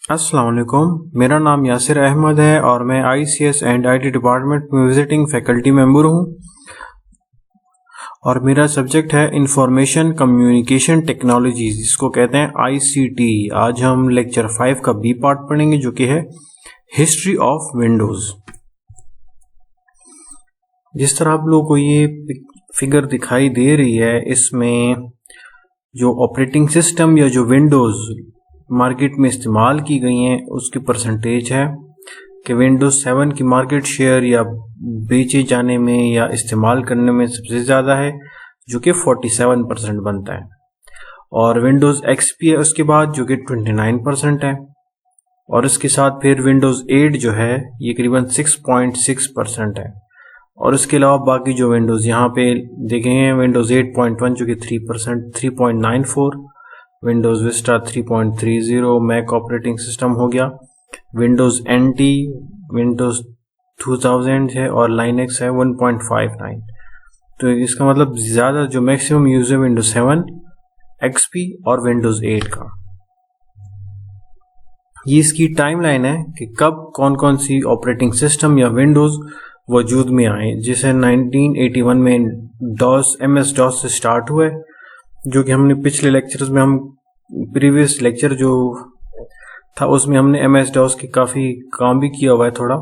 अस्सलाम वालेकुम। मेरा नाम यासिर अहमद है और मैं ICS एंड IT डिपार्टमेंट में विजिटिंग फैकल्टी मेंबर हूँ और मेरा सब्जेक्ट है इंफॉर्मेशन कम्युनिकेशन टेक्नोलॉजीज, जिसको कहते हैं ICT। आज हम लेक्चर 5 का बी पार्ट पढ़ेंगे जो कि है हिस्ट्री ऑफ विंडोज़। जिस तरह आप लोगों को ये फिगर दिखाई दे रही है, इसमें जो ऑपरेटिंग सिस्टम या जो विंडोज़ मार्केट में इस्तेमाल की गई हैं उसकी परसेंटेज है कि विंडोज़ 7 की मार्केट शेयर या बेचे जाने में या इस्तेमाल करने में सबसे ज़्यादा है, जो कि 47% बनता है। और विंडोज़ XP है उसके बाद, जो कि 29% है। और इसके साथ फिर विंडोज़ 8 जो है ये करीबन 6.6% है। और इसके अलावा बाकी जो विंडोज़ यहाँ पे देखे हैं, विंडोज़ 8.1 जो कि 3%, 3.94, Windows Vista 3.30, Mac operating system हो गया, विंडोज़ NT, विंडोज़ 2000 है और लाइनक्स है 1.59। तो इसका मतलब ज़्यादा जो मैक्सिमम यूज़ है विंडोज़ 7, XP और विंडोज़ 8 का। ये इसकी टाइमलाइन है कि कब कौन कौन सी ऑपरेटिंग सिस्टम या विंडोज़ वजूद में आए। जैसे 1981 में MS DOS से स्टार्ट हुआ है, जो कि हमने पिछले लेक्चर्स में प्रीवियस लेक्चर जो था उसमें हमने MS DOS की काफ़ी काम भी किया हुआ है, थोड़ा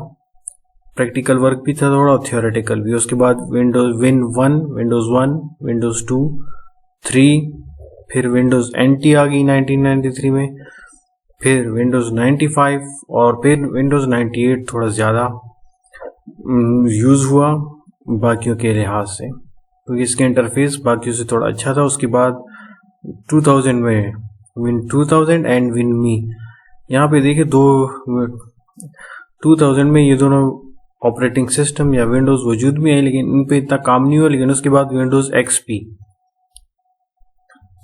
प्रैक्टिकल वर्क भी था थोड़ा और थियोरेटिकल भी। उसके बाद विंडोज़ विंडोज़ 1, विंडोज़ 2, 3, फिर विंडोज़ NT आ गई 1993 में, फिर विंडोज़ 95 और फिर विंडोज़ 98 थोड़ा ज़्यादा यूज़ हुआ बाकियों के लिहाज से, क्योंकि इसका इंटरफेस बाकियों से थोड़ा अच्छा था। उसके बाद 2000 में Win2000 एंड WinMe, यहाँ पे देखिए 2000 में ये दोनों ऑपरेटिंग सिस्टम या विंडोज़ वजूद में आए, लेकिन इन पे इतना काम नहीं हुआ। लेकिन उसके बाद विंडोज़ XP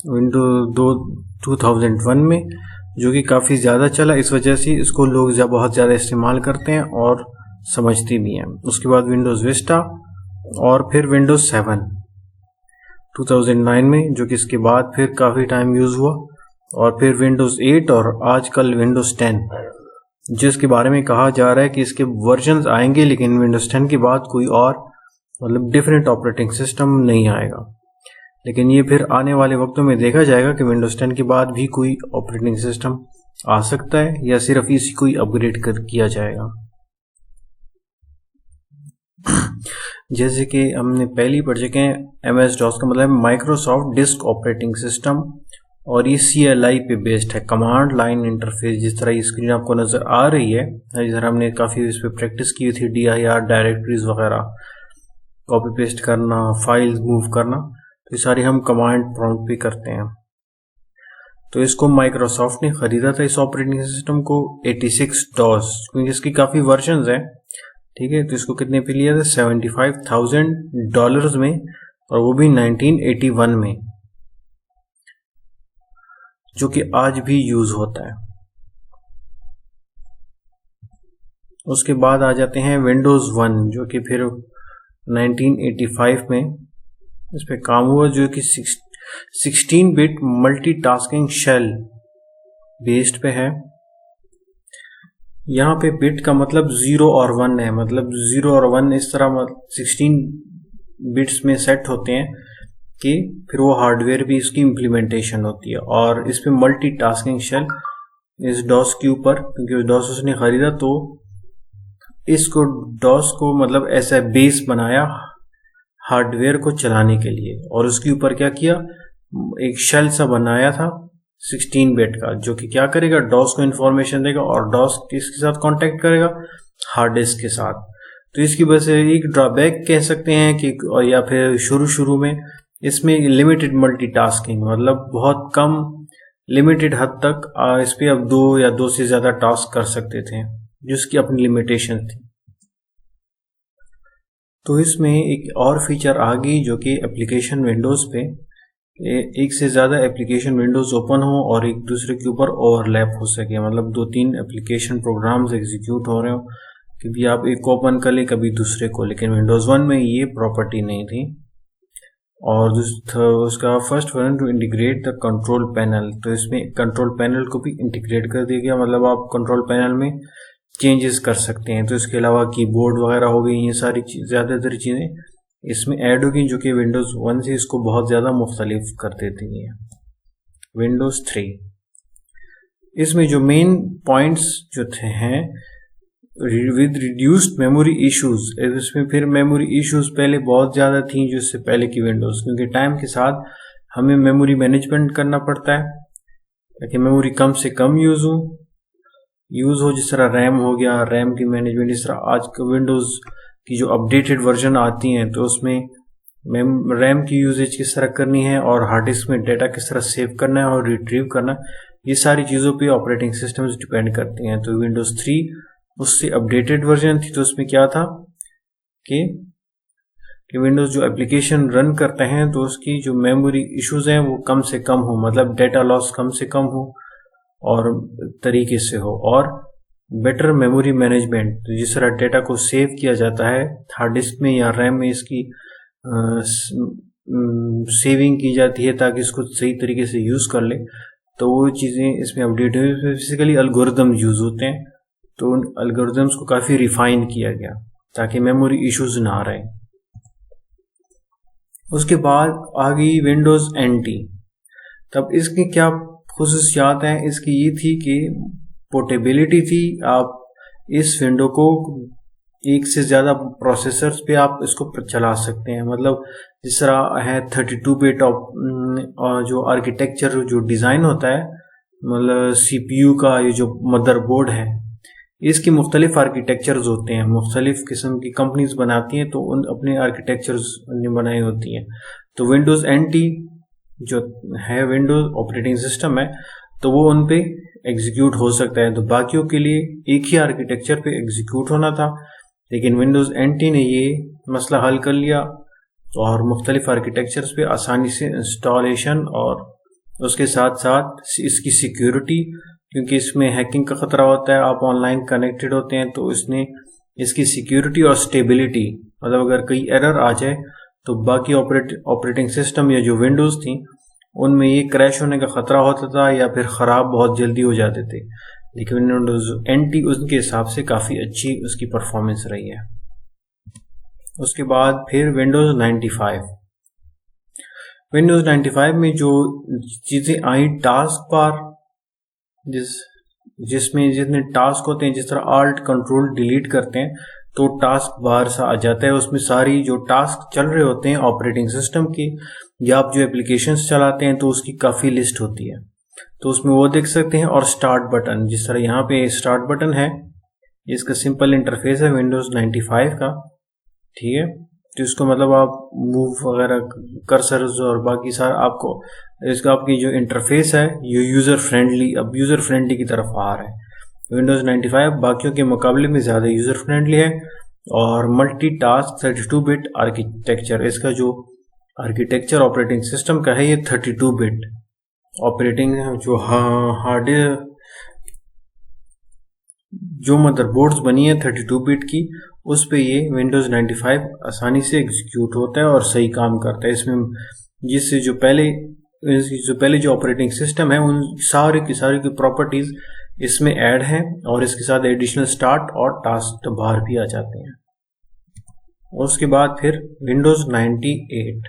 विंडोज़ 2001 में, जो कि काफ़ी ज़्यादा चला, इस वजह से इसको लोग बहुत ज़्यादा इस्तेमाल करते हैं और समझते भी हैं। उसके बाद विंडोज़ विस्टा और फिर विंडोज़ 7 2009 में, जो कि इसके बाद फिर काफ़ी टाइम यूज़ हुआ। और फिर विंडोज़ 8 और आजकल विंडोज़ 10, जिसके बारे में कहा जा रहा है कि इसके वर्जन्स आएंगे, लेकिन विंडोज़ 10 के बाद कोई और मतलब डिफरेंट ऑपरेटिंग सिस्टम नहीं आएगा। लेकिन ये फिर आने वाले वक्तों में देखा जाएगा कि विंडोज़ 10 के बाद भी कोई ऑपरेटिंग सिस्टम आ सकता है या सिर्फ इसी को ही अपग्रेड किया जाएगा। जैसे कि हमने पहले पढ़ चुके हैं, MS DOS का मतलब माइक्रोसॉफ्ट डिस्क ऑपरेटिंग सिस्टम, और ये CLI पे बेस्ड है, कमांड लाइन इंटरफेस। जिस तरह ये स्क्रीन आपको नज़र आ रही है, जिस तरह हमने काफ़ी इस पर प्रैक्टिस की थी, DIR डायरेक्टरीज वगैरह कॉपी पेस्ट करना, फाइल्स मूव करना, तो ये सारी हम कमांड प्रॉम्प्ट पे करते हैं। तो इसको माइक्रोसॉफ्ट ने ख़रीदा था इस ऑपरेटिंग सिस्टम को 86 DOS, क्योंकि इसकी काफ़ी वर्जन्स हैं, ठीक है। तो इसको कितने पे लिया था? $75,000 में, और वो भी 1981 में, जो कि आज भी यूज होता है। उसके बाद आ जाते हैं विंडोज़ 1, जो कि फिर 1985 में इस पे काम हुआ, जो कि 16 बिट मल्टीटास्किंग शेल बेस्ड पे है। यहाँ पे बिट का मतलब 0 और 1 है, मतलब 0 और 1 इस तरह 16 बिट्स में सेट होते हैं कि फिर वो हार्डवेयर भी इसकी इम्प्लीमेंटेशन होती है। और इस पे मल्टीटास्किंग शेल इस डॉस के ऊपर, क्योंकि डॉस उसने खरीदा, तो इसको डॉस को मतलब ऐसा बेस बनाया हार्डवेयर को चलाने के लिए, और उसके ऊपर क्या किया, एक शेल सा बनाया था 16 बिट का, जो कि क्या करेगा, डॉस को इन्फॉर्मेशन देगा, और डॉस किसके साथ कांटेक्ट करेगा, हार्ड डिस्क के साथ। तो इसकी वजह से एक ड्रॉबैक कह सकते हैं कि, या फिर शुरू में इसमें लिमिटेड मल्टीटास्किंग, मतलब बहुत कम लिमिटेड हद तक इस पे अब 2 या 2 से ज़्यादा टास्क कर सकते थे, जिसकी अपनी लिमिटेशन थी। तो इसमें एक और फीचर आ गई, जो कि एप्लीकेशन विंडोज़ पे एक से ज़्यादा एप्लीकेशन विंडोज़ ओपन हो और एक दूसरे के ऊपर ओवरलैप हो सके, मतलब 2-3 एप्लीकेशन प्रोग्राम्स एग्जीक्यूट हो रहे हो, कि भी आप एक को ओपन कर ले कभी दूसरे को। लेकिन विंडोज़ 1 में ये प्रॉपर्टी नहीं थी। और उसका first one two integrate the control panel, तो इसमें कंट्रोल पैनल को भी इंटीग्रेट कर दिया गया, मतलब आप कंट्रोल पैनल में चेंजेस कर सकते हैं। तो इसके अलावा कीबोर्ड वगैरह हो गई, ये सारी ज़्यादातर चीज़ें इसमें ऐड होगी जो कि विंडोज़ 1 से इसको बहुत ज़्यादा मुख्तलिफ कर देती हैं। विंडोज़ 3 इसमें जो मेन पॉइंट्स जो हैं विद रिड्यूस्ड मेमोरी इश्यूज, इसमें फिर मेमोरी इश्यूज पहले बहुत ज़्यादा थी जो इससे पहले की विंडोज़, क्योंकि टाइम के साथ हमें मेमोरी मैनेजमेंट करना पड़ता है ताकि मेमोरी कम से कम यूज़ हो, जिस तरह रैम हो गया, रैम की मैनेजमेंट, इस तरह आज के विंडोज़ की जो अपडेटेड वर्जन आती हैं तो उसमें रैम की यूजेज किस तरह करनी है और हार्ड डिस्क में डेटा किस तरह सेव करना है और रिट्रीव करना, ये सारी चीज़ों पे ऑपरेटिंग सिस्टम्स डिपेंड करती हैं। तो विंडोज़ 3 उससे अपडेटेड वर्जन थी, तो उसमें क्या था कि विंडोज़ जो एप्लीकेशन रन करते हैं तो उसकी जो मेमोरी इश्यूज हैं वो कम से कम हो, मतलब डेटा लॉस कम से कम हो और तरीके से हो, और बेटर मेमोरी मैनेजमेंट, तो जिस तरह डेटा को सेव किया जाता है हार्ड डिस्क में या रैम में, इसकी सेविंग की जाती है ताकि इसको सही तरीके से यूज़ कर ले, तो वो चीज़ें इसमें अपडेट हुई। बेसिकली एल्गोरिदम यूज़ होते हैं, तो उन एल्गोरिदम्स को काफ़ी रिफाइन किया गया ताकि मेमोरी इश्यूज ना रहे। उसके बाद आ गई विंडोज़ NT। तब इसकी क्या खुसूसियात हैं, इसकी ये थी कि पोर्टेबिलिटी थी, आप इस विंडो को एक से ज़्यादा प्रोसेसर्स पे आप इसको चला सकते हैं, मतलब जिस तरह है 32 बिट जो आर्किटेक्चर जो डिज़ाइन होता है, मतलब CPU का ये जो मदरबोर्ड है इसकी मुख्तलिफ आर्किटेक्चर्स होते हैं, मुख्तलिफ किस्म की कंपनीज बनाती हैं तो उन अपने आर्किटेक्चर्स बनाई होती हैं। तो विंडोज़ NT जो है विंडोज़ ऑपरेटिंग सिस्टम है, तो वो उन पे एग्जीक्यूट हो सकता है, तो बाकियों के लिए एक ही आर्किटेक्चर पे एग्जीक्यूट होना था, लेकिन विंडोज़ NT ने ये मसला हल कर लिया और मुख्तलिफ आर्किटेक्चर्स पे आसानी से इंस्टॉलेशन और उसके साथ साथ इसकी सिक्योरिटी, क्योंकि इसमें हैकिंग का ख़तरा होता है, आप ऑनलाइन कनेक्टेड होते हैं, तो इसने इसकी सिक्योरिटी और स्टेबिलिटी, मतलब अगर कोई एरर आ जाए तो बाकी ऑपरेटिंग सिस्टम या जो विंडोज़ थी उनमें ये क्रैश होने का ख़तरा होता था या फिर ख़राब बहुत जल्दी हो जाते थे, लेकिन विंडोज़ NT उसके हिसाब से काफ़ी अच्छी उसकी परफॉर्मेंस रही है। उसके बाद फिर विंडोज़ 95 में जो चीज़ें आई टास्क बार, जिसमें जितने टास्क होते हैं, जिस तरह आल्ट कंट्रोल डिलीट करते हैं तो टास्क बार सा आ जाता है, उसमें सारी जो टास्क चल रहे होते हैं ऑपरेटिंग सिस्टम की या आप जो एप्लीकेशंस चलाते हैं तो उसकी काफ़ी लिस्ट होती है, तो उसमें वो देख सकते हैं। और स्टार्ट बटन, जिस तरह यहाँ पे स्टार्ट बटन है, इसका सिंपल इंटरफेस है विंडोज़ 95 का, ठीक है, तो इसको मतलब आप मूव वगैरह कर्सर्स और बाकी सारा आपको इसका आपकी जो इंटरफेस है ये यूज़र फ्रेंडली की तरफ आ रहा है। विंडोज़ 95 बाकियों के मुकाबले में ज़्यादा यूज़र फ्रेंडली है और मल्टीटास्क 32 बिट आर्किटेक्चर, इसका जो आर्किटेक्चर ऑपरेटिंग सिस्टम का है ये 32 बिट ऑपरेटिंग जो हार्ड जो मदरबोर्ड्स बनी है 32 बिट की, उस पे ये विंडोज़ 95 आसानी से एग्जीक्यूट होता है और सही काम करता है। इसमें जिससे जो पहले जो ऑपरेटिंग सिस्टम है उन सारी की प्रॉपर्टीज़ इसमें ऐड हैं और इसके साथ एडिशनल स्टार्ट और टास्क बार भी आ जाते हैं। उसके बाद फिर विंडोज़ 98,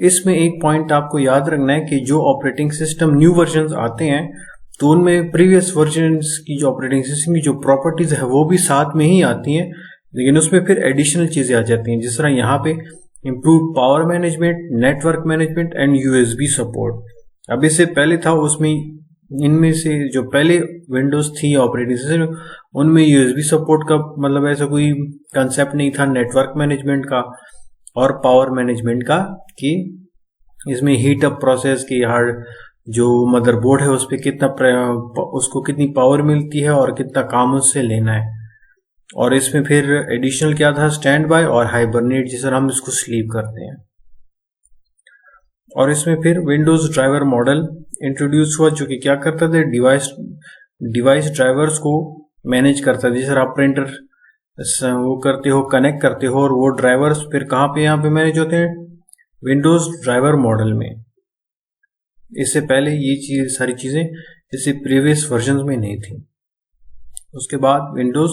इसमें एक पॉइंट आपको याद रखना है कि जो ऑपरेटिंग सिस्टम न्यू वर्जन्स आते हैं तो उनमें प्रीवियस वर्जन्स की जो ऑपरेटिंग सिस्टम की जो प्रॉपर्टीज़ है वो भी साथ में ही आती हैं, लेकिन उसमें फिर एडिशनल चीज़ें आ जाती हैं, जिस तरह यहाँ पे improve power management, network management and USB support. अब इससे पहले था उसमें, इनमें से जो पहले विंडोज़ थी ऑपरेटिंग सिस्टम उनमें USB सपोर्ट का मतलब ऐसा कोई कंसेप्ट नहीं था, नेटवर्क मैनेजमेंट का और पावर मैनेजमेंट का, कि इसमें हीट अप प्रोसेस की हार्ड जो मदरबोर्ड है उस पर उसको कितनी पावर मिलती है और कितना काम उससे लेना है। और इसमें फिर एडिशनल क्या था, स्टैंड बाय और हाइबरनेट, जिस तरह हम इसको स्लीप करते हैं। और इसमें फिर विंडोज़ ड्राइवर मॉडल इंट्रोड्यूस हुआ जो कि क्या करता था, डिवाइस ड्राइवर्स को मैनेज करता था। जिस तरह प्रिंटर वो करते हो, कनेक्ट करते हो, और वो ड्राइवर्स फिर कहाँ पे यहाँ पे मैनेज होते हैं, विंडोज ड्राइवर मॉडल में। इससे पहले ये चीज सारी चीजें जैसे प्रीवियस वर्जन में नहीं थी। उसके बाद विंडोज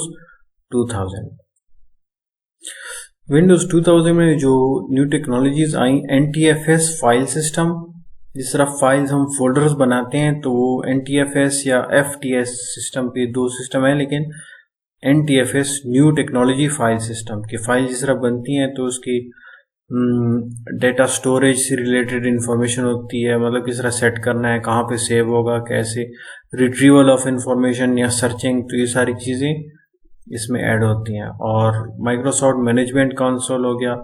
2000 में जो न्यू टेक्नोलॉजीज आई, NTFS फाइल सिस्टम। जिस तरह फाइल्स हम फोल्डर्स बनाते हैं तो वो NTFS या FTS सिस्टम पे दो सिस्टम है, लेकिन NTFS new technology file system की फाइल जिस तरह बनती हैं तो उसकी डेटा स्टोरेज से रिलेटेड इंफॉर्मेशन होती है, मतलब किस तरह सेट करना है, कहाँ पे सेव होगा, कैसे रिट्रीवल ऑफ इंफॉर्मेशन या सर्चिंग, तो ये सारी चीज़ें इसमें ऐड होती हैं। और माइक्रोसॉफ्ट मैनेजमेंट कंसोल हो गया,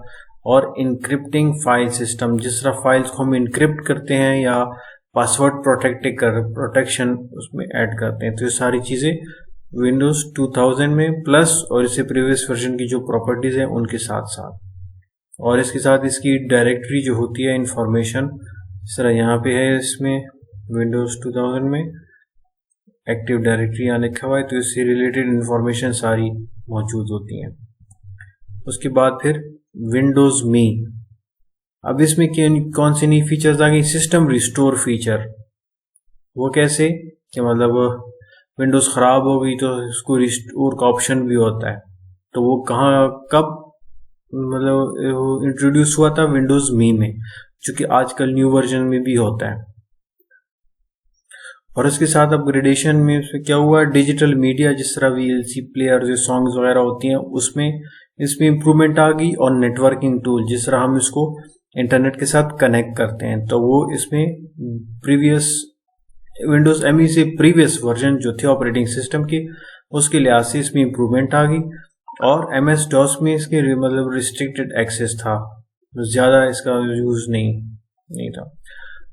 और इनक्रिप्टिंग फाइल सिस्टम, जिस तरह फाइल्स को हम इनक्रिप्ट करते हैं या पासवर्ड प्रोटेक्शन उसमें ऐड करते हैं, तो ये सारी चीज़ें विंडोज 2000 में प्लस और इससे प्रीवियस वर्जन की जो प्रॉपर्टीज़ हैं उनके साथ साथ। और इसके साथ इसकी डायरेक्टरी जो होती है इंफॉर्मेशन, इस तरह यहाँ पे है इसमें विंडोज 2000 में एक्टिव डायरेक्टरी यहाँ लिखा हुआ है, तो इससे रिलेटेड इंफॉर्मेशन सारी मौजूद होती हैं। उसके बाद फिर विंडोज मी। अब इसमें कौन सी नई फीचर्स आ गई, सिस्टम रिस्टोर फीचर। वो कैसे कि मतलब विंडोज खराब हो गई तो उसको रिस्टोर का ऑप्शन भी होता है, तो वो कहाँ कब मतलब इंट्रोड्यूस हुआ था, विंडोज मी में, जो कि आजकल न्यू वर्जन में भी होता है। और इसके साथ अपग्रेडेशन में क्या हुआ, डिजिटल मीडिया जिस तरह VLC प्लेयर जो सॉन्ग्स वगैरह होती हैं उसमें इसमें इम्प्रूवमेंट आ गई। और नेटवर्किंग टूल, जिस तरह हम इसको इंटरनेट के साथ कनेक्ट करते हैं, तो वो इसमें प्रीवियस विंडोज ME से प्रीवियस वर्जन जो थे ऑपरेटिंग सिस्टम के, उसके लिहाज से इसमें इम्प्रूवमेंट आ गई। और MS DOS में इसके मतलब रिस्ट्रिक्टेड एक्सेस था, ज़्यादा इसका यूज़ नहीं था।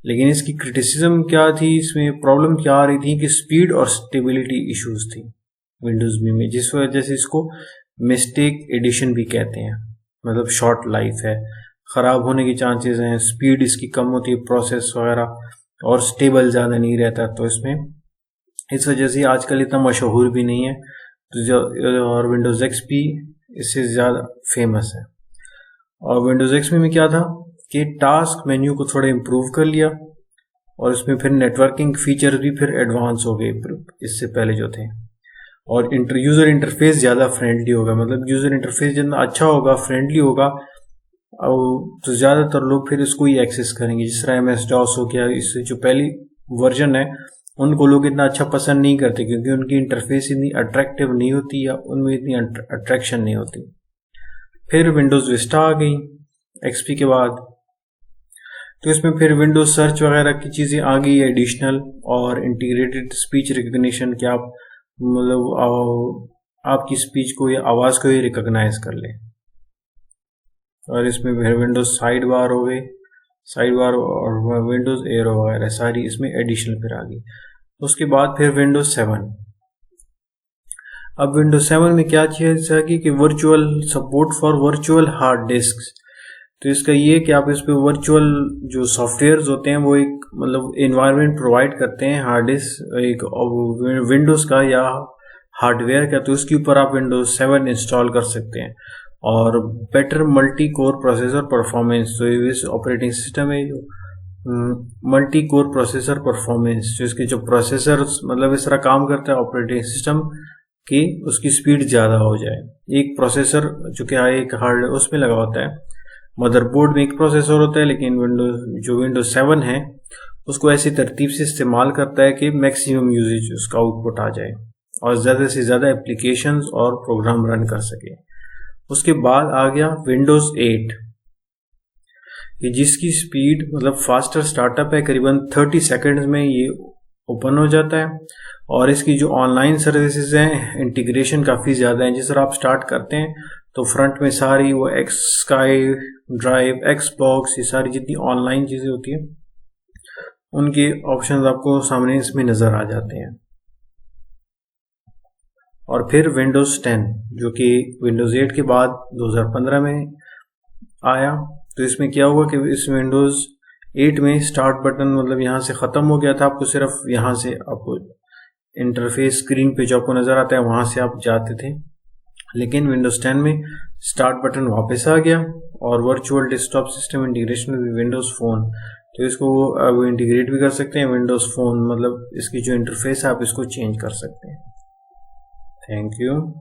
लेकिन इसकी क्रिटिसिज्म क्या थी, इसमें प्रॉब्लम क्या आ रही थी कि स्पीड और स्टेबिलिटी इश्यूज थी विंडोज में, जिस वजह से इसको मिस्टेक एडिशन भी कहते हैं, मतलब शॉर्ट लाइफ है, ख़राब होने की चांसेस हैं, स्पीड इसकी कम होती है प्रोसेस वगैरह, और स्टेबल ज़्यादा नहीं रहता। तो इसमें इस वजह से आजकल इतना मशहूर भी नहीं है, तो और विंडोज़ XP इससे ज़्यादा फेमस है। और विंडोज़ XP में क्या था कि टास्क मेन्यू को थोड़ा इम्प्रूव कर लिया, और इसमें फिर नेटवर्किंग फीचर भी फिर एडवांस हो गए इससे पहले जो थे। और यूज़र इंटरफेस ज़्यादा फ्रेंडली होगा, मतलब यूज़र इंटरफेस जितना अच्छा होगा, फ्रेंडली होगा, तो ज़्यादातर लोग फिर इसको ही एक्सेस करेंगे। जिस तरह MS DOS हो गया, इससे जो पहली वर्जन है उनको लोग इतना अच्छा पसंद नहीं करते, क्योंकि उनकी इंटरफेस इतनी अट्रैक्टिव नहीं होती या उनमें इतनी अट्रैक्शन नहीं होती। फिर विंडोज़ विस्टा आ गई XP के बाद, तो इसमें फिर विंडोज सर्च वगैरह की चीज़ें आ गई एडिशनल, और इंटीग्रेटेड स्पीच रिकग्निशन, कि आप मतलब आपकी स्पीच को या आवाज़ को ही रिकॉग्नाइज कर ले। और इसमें फिर विंडोज साइड बार हो गई, साइड बार और विंडोज एरो वगैरह सारी इसमें एडिशनल फिर आ गई। उसके बाद फिर विंडोज 7। अब विंडोज 7 में क्या चीज़ आ गई कि virtual support for virtual hard disk. तो इसका ये कि आप इस पे वर्चुअल जो सॉफ्टवेयर्स होते हैं वो एक मतलब एनवायरनमेंट प्रोवाइड करते हैं हार्ड डिस्क एक विंडोज़ का या हार्डवेयर का, तो उसके ऊपर आप विंडोज 7 इंस्टॉल कर सकते हैं। और better multi core processor performance, तो इस ऑपरेटिंग सिस्टम है जो मल्टी कोर प्रोसेसर परफॉर्मेंस, जो इसके जो प्रोसेसर मतलब इस तरह काम करता है ऑपरेटिंग सिस्टम की उसकी स्पीड ज़्यादा हो जाए। एक प्रोसेसर जो कि एक हार्ड उसमें लगा होता है, मदरबोर्ड में एक प्रोसेसर होता है, लेकिन विंडोज 7 है उसको ऐसी तरतीब से इस्तेमाल करता है कि मैक्सिमम यूजेज उसका आउटपुट आ जाए और ज़्यादा से ज़्यादा एप्लीकेशंस और प्रोग्राम रन कर सके। उसके बाद आ गया विंडोज़ 8, जिसकी स्पीड मतलब फास्टर स्टार्टअप है, करीबन 30 सेकंड्स में ये ओपन हो जाता है। और इसकी जो ऑनलाइन सर्विसेज हैं इंटीग्रेशन काफ़ी ज़्यादा है। जिस तरह आप स्टार्ट करते हैं तो फ्रंट में सारी वो स्काई ड्राइव, एक्सबॉक्स, ये सारी जितनी ऑनलाइन चीज़ें होती हैं उनके ऑप्शंस आपको सामने इसमें नज़र आ जाते हैं। और फिर विंडोज़ 10 जो कि विंडोज़ 8 के बाद 2015 में आया। तो इसमें क्या हुआ कि इस विंडोज़ 8 में स्टार्ट बटन मतलब यहाँ से ख़त्म हो गया था, आपको सिर्फ यहाँ से आपको इंटरफेस स्क्रीन पे जो आपको नज़र आता है वहाँ से आप जाते थे लेकिन विंडोज़ 10 में स्टार्ट बटन वापस आ गया और virtual desktop system integration with Windows phone, तो इसको अब इंटीग्रेट भी कर सकते हैं विंडोज़ फ़ोन, मतलब इसकी जो इंटरफेस है आप इसको चेंज कर सकते हैं। Thank you.